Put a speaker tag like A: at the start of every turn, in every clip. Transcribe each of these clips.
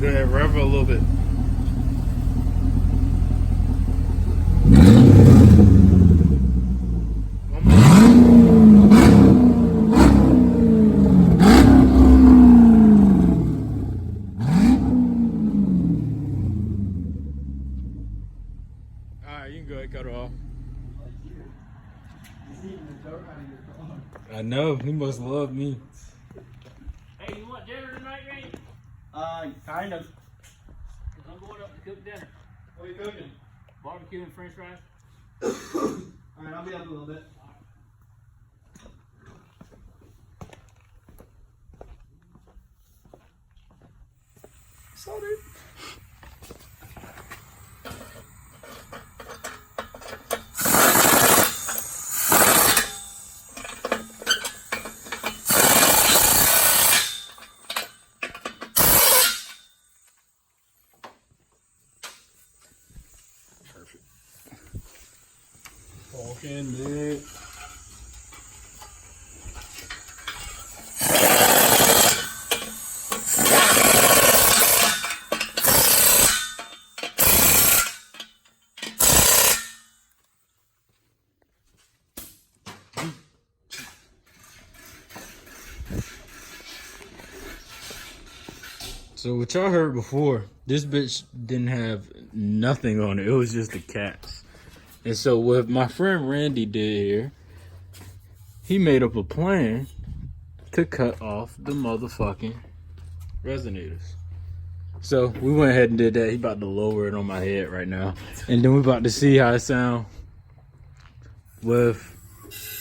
A: Go ahead, rev it a little bit. One more. Alright, you can go ahead and cut it off. I know, he must love me.
B: Hey, you want dinner tonight, Randy?
C: Kind of.
B: Cause I'm going up to cook dinner.
C: What are you cooking?
B: Barbecue and french fries.
C: Alright, I'll be up a little bit.
A: Sorry. Perfect. Walking big. So what y'all heard before, this bitch didn't have nothing on it. It was just the cats. And so what my friend Randy did here, he made up a plan to cut off the motherfucking resonators. So we went ahead and did that. He about to lower it on my head right now. And then we about to see how it sound with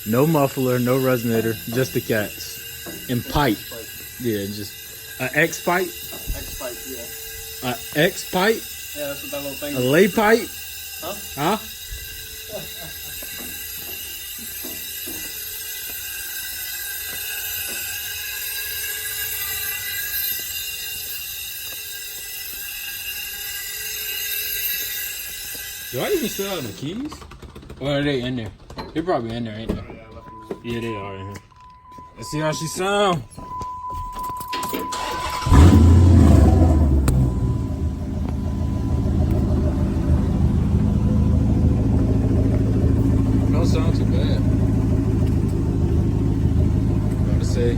A: no muffler, no resonator, just the cats. And pipe. Yeah, just an X pipe.
C: X-pipe, yeah.
A: A X pipe?
C: Yeah, that's what that little thing
A: A
C: is.
A: lay pipe?
C: Huh?
A: Huh? Do I even still have the keys? Or are they in there? They're probably in there, ain't they? Yeah, they are in here. Let's see how she sound. Don't sound too bad. About to say,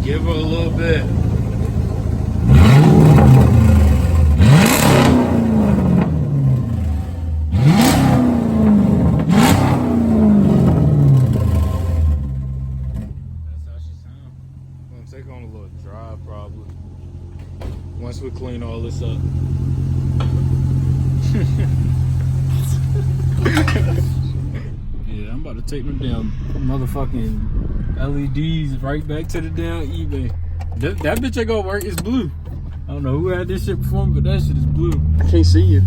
A: give her a little bit. Take on a little drive probably once we clean all this up. Yeah, I'm about to take them damn motherfucking LEDs right back to the damn eBay. That bitch ain't gonna work. It's blue. I don't know who had this shit before, but that shit is blue.
C: I can't see you.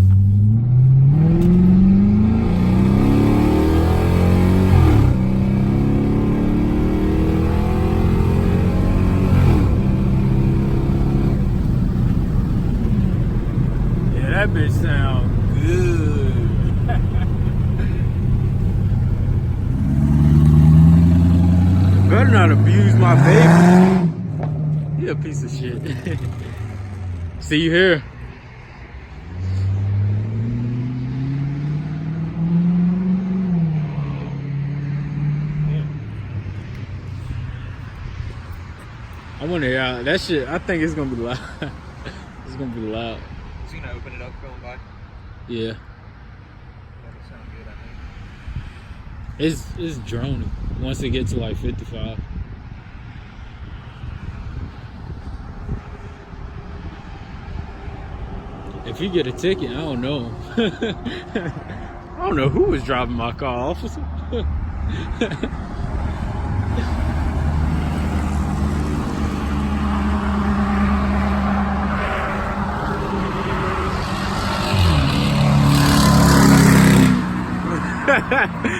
A: That bitch sound good. Better not abuse my baby. You a piece of shit. See you here. I wonder, yeah, that shit, I think it's gonna be loud. It's gonna be loud.
C: So you gonna open it up going by?
A: Yeah.
C: That'll sound good, I think.
A: It's droning once it gets to like 55. If you get a ticket, I don't know. I don't know who was driving my car, officer.